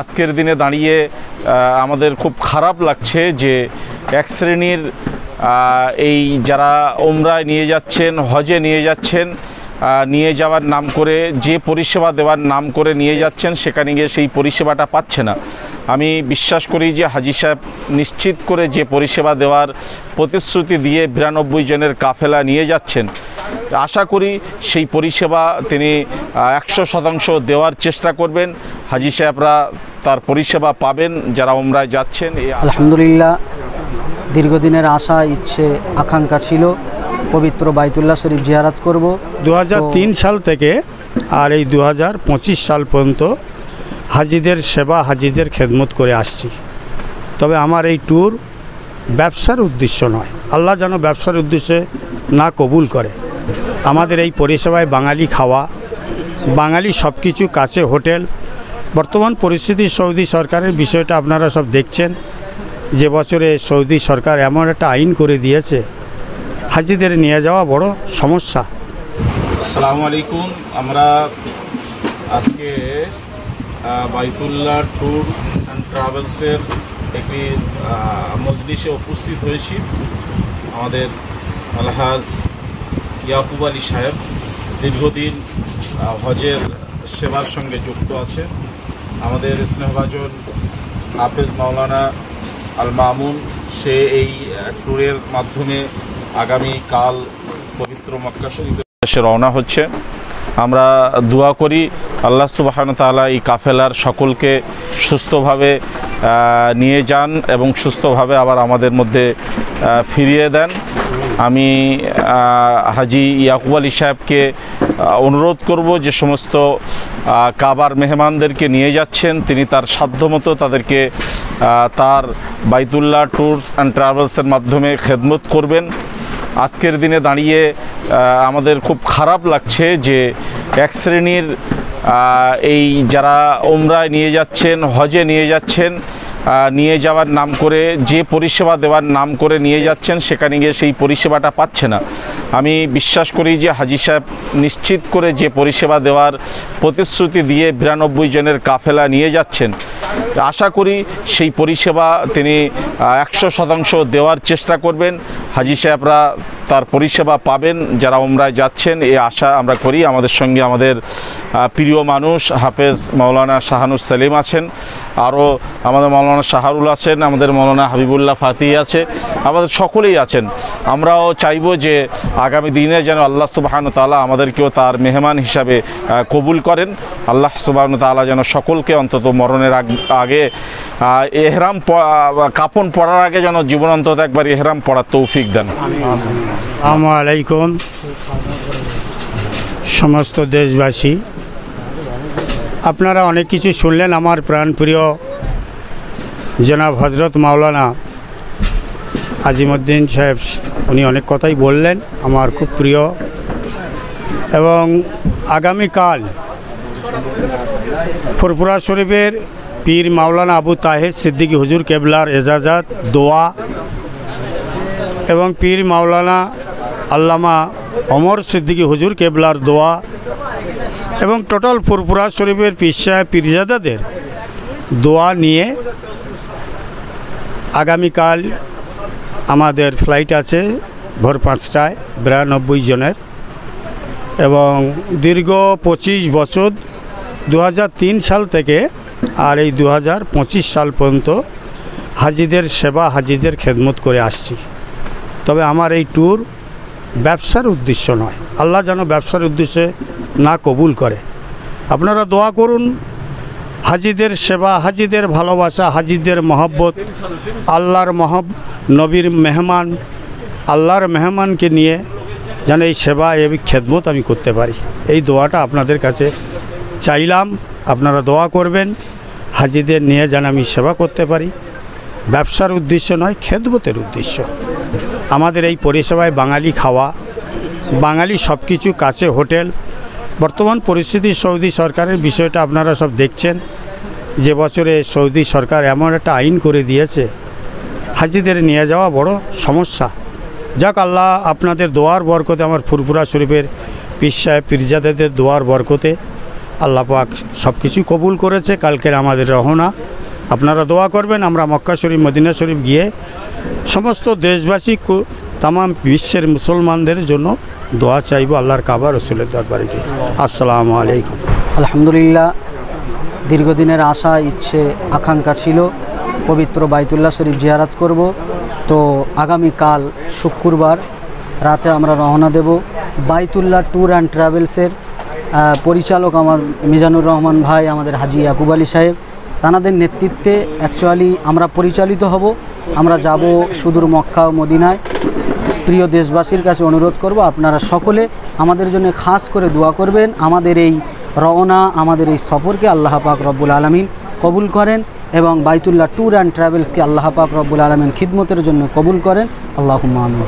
আজকের দিনে দাঁড়িয়ে আমাদের খুব খারাপ লাগছে যে এক শ্রেণীর এই যারা ওমরায় নিয়ে যাচ্ছেন, হজে নিয়ে যাচ্ছেন, নিয়ে যাওয়ার নাম করে যে পরিষেবা দেওয়ার নাম করে নিয়ে যাচ্ছেন, সেখানে গিয়ে সেই পরিষেবাটা পাচ্ছে না। আমি বিশ্বাস করি যে হাজী সাহেব নিশ্চিত করে যে পরিষেবা দেওয়ার প্রতিশ্রুতি দিয়ে 92 জনের কাফেলা নিয়ে যাচ্ছেন, আশা করি সেই পরিষেবা তিনি 100% দেওয়ার চেষ্টা করবেন। হাজী সাহেবরা তার পরিষেবা পাবেন যারা ওমরায় যাচ্ছেন। আলহামদুলিল্লাহ, দীর্ঘদিনের আশা, ইচ্ছে, আকাঙ্ক্ষা ছিল পবিত্র বাইতুল্লাহ শরীফ জিয়ারত করব 2003 সাল থেকে আর এই 2025 সাল পর্যন্ত হাজিদের সেবা, হাজিদের খেদমত করে আসছি। তবে আমার এই ট্যুর ব্যবসার উদ্দেশ্য নয়। আল্লাহ যেন ব্যবসার উদ্দেশ্যে না কবুল করে। আমাদের এই পরিষেবায় বাঙালি খাওয়া, বাঙালি সব কিছু, কাছে হোটেল। বর্তমান পরিস্থিতি সৌদি সরকারের বিষয়টা আপনারা সব দেখছেন, যে বছরে সৌদি সরকার এমন একটা আইন করে দিয়েছে, হাজিদের নিয়ে যাওয়া বড় সমস্যা। আসসালামু আলাইকুম। আমরা আজকে বাইতুল্লাহ ট্যুর অ্যান্ড ট্রাভেলসের একটি মজলিসে উপস্থিত হয়েছি। আমাদের আলহাজ ইয়াকুব আলী সাহেব দীর্ঘদিন হজের সেবার সঙ্গে যুক্ত আছে। আমাদের স্নেহভাজন হাফেজ মাওলানা আল মামুন, সে এই ট্যুরের মাধ্যমে আগামীকাল পবিত্র মক্কা শরীফের উদ্দেশ্যে রওনা হচ্ছে। আমরা দোয়া করি আল্লাহ সুবহানাহু ওয়া তাআলা এই কাফেলার সকলকে সুস্থভাবে নিয়ে যান এবং সুস্থভাবে আবার আমাদের মধ্যে ফিরিয়ে দেন। আমি হাজী ইয়াকুব আলী সাহেবকে অনুরোধ করব, যে সমস্ত কাবার মেহমানদেরকে নিয়ে যাচ্ছেন, তিনি তার সাধ্যমতো তাদেরকে তার বাইতুল্লাহ ট্যুরস অ্যান্ড ট্রাভেলসের মাধ্যমে খেদমত করবেন। আজকের দিনে দাঁড়িয়ে আমাদের খুব খারাপ লাগছে যে এক শ্রেণীর এই যারা ওমরায় নিয়ে যাচ্ছেন, হজে নিয়ে যাচ্ছেন, নিয়ে যাওয়ার নাম করে যে পরিষেবা দেওয়ার নাম করে নিয়ে যাচ্ছেন, সেখানে গিয়ে সেই পরিষেবাটা পাচ্ছে না। আমি বিশ্বাস করি যে হাজী সাহেব নিশ্চিত করে যে পরিষেবা দেওয়ার প্রতিশ্রুতি দিয়ে 92 জনের কাফেলা নিয়ে যাচ্ছেন, আশা করি সেই পরিষেবা তিনি 100% দেওয়ার চেষ্টা করবেন। হাজী সাহেবরা তার পরিষেবা পাবেন যারা ওমরায় যাচ্ছেন, এই আশা আমরা করি। আমাদের সঙ্গে আমাদের প্রিয় মানুষ হাফেজ মাওলানা শাহানুর সেলিম আছেন, আরও আমাদের মাওলানা শাহরুল আছেন, আমাদের মাওলানা হাবিবুল্লাহ ফাতিহ আছে, আমাদের সকলেই আছেন। আমরাও চাইব যে আগামী দিনে যেন আল্লাহ সুবহানাহু ওয়া তাআলা আমাদেরকেও তার মেহমান হিসাবে কবুল করেন। আল্লাহ সুবহানাহু ওয়া তাআলা যেন সকলকে অন্তত মরণের আগে এহরাম কাফন পরার আগে যেন জীবন অন্তত একবার এহরাম পরার তৌফিক দেন। আসসালামু আলাইকুম সমস্ত দেশবাসী। আপনারা অনেক কিছু শুনলেন। আমার প্রাণপ্রিয় জনাব হজরত মাওলানা আজিমউদ্দিন সাহেব, উনি অনেক কথাই বললেন, আমার খুব প্রিয়। এবং আগামীকাল ফুরফুরা শরীফের পীর মাওলানা আবু তাহের সিদ্দিকী হুজুর কেবলার এজাজাত, দোয়া এবং পীর মাওলানা আল্লামা ওমর সিদ্দিকী হুজুর কেবলার দোয়া এবং টোটাল ফুরফুরা শরীফের পীর সাহেব পীরজাদাদের দোয়া নিয়ে আগামীকাল আমাদের ফ্লাইট আছে ভোর 5টায় 92 জনের। এবং দীর্ঘ 25 বছর 2003 সাল থেকে আর এই 2025 সাল পর্যন্ত হাজিদের সেবা, হাজিদের খেদমত করে আসছি। তবে আমার এই ট্যুর ব্যবসার উদ্দেশ্য নয়। আল্লাহ যেন ব্যবসার উদ্দেশ্যে না কবুল করে। আপনারা দোয়া করুন হাজিদের সেবা, হাজিদের ভালোবাসা, হাজিদের মহব্বত, আল্লাহর নবীর মেহমান, আল্লাহর মেহমানকে নিয়ে যেন এই সেবা, এই খেদমত আমি করতে পারি, এই দোয়াটা আপনাদের কাছে চাইলাম। আপনারা দোয়া করবেন হাজিদের নিয়ে যেন আমি সেবা করতে পারি। ব্যবসার উদ্দেশ্য নয়, খেদমতের উদ্দেশ্য। আমাদের এই পরিষেবায় বাঙালি খাওয়া, বাঙালি সব কিছু, কাছে হোটেল। বর্তমান পরিস্থিতি সৌদি সরকারের বিষয়টা আপনারা সব দেখছেন, যে বছরে সৌদি সরকার এমন একটা আইন করে দিয়েছে, হাজিদের নিয়ে যাওয়া বড় সমস্যা। যাক, আল্লাহ আপনাদের দোয়ার বরকতে, আমার ফুরফুরা শরীফের পীর সাহেব পীরজাদাদের দোয়ার বরকতে আল্লাহ পাক সব কিছুই কবুল করেছে। কালকের আমাদের রওনা, আপনারা দোয়া করবেন। আমরা মক্কা শরীফ মদিনা শরীফ গিয়ে সমস্ত দেশবাসী তাম বিশ্বের মুসলমানদের জন্য দোয়া চাইব আল্লাহর কাবা রসুলের দরবারে গিয়ে। আসসালামু আলাইকুম। আলহামদুলিল্লাহ, দীর্ঘদিনের আশা, ইচ্ছে, আকাঙ্ক্ষা ছিল পবিত্র বাইতুল্লাহ শরীফ জিয়ারত করব। তো আগামীকাল শুক্রবার রাতে আমরা রওনা দেব। বাইতুল্লাহ ট্যুর অ্যান্ড ট্রাভেলসের পরিচালক আমার মিজানুর রহমান ভাই, আমাদের হাজি ইয়াকুব আলী সাহেব, তানাদের নেতৃত্বে অ্যাকচুয়ালি আমরা পরিচালিত হব। আমরা যাব সুদূর মক্কা ও মদিনায়। প্রিয় দেশবাসীর কাছে অনুরোধ করব, আপনারা সকলে আমাদের জন্য খাস করে দোয়া করবেন। আমাদের এই রওনা, আমাদের এই সফরকে আল্লাহ পাক রব্বুল আলামিন কবুল করেন এবং বাইতুল্লাহ ট্যুর অ্যান্ড ট্রাভেলসকে আল্লাহ পাক রব্বুল আলামিন খিদমতের জন্য কবুল করেন। আল্লাহুম্মা আমিন।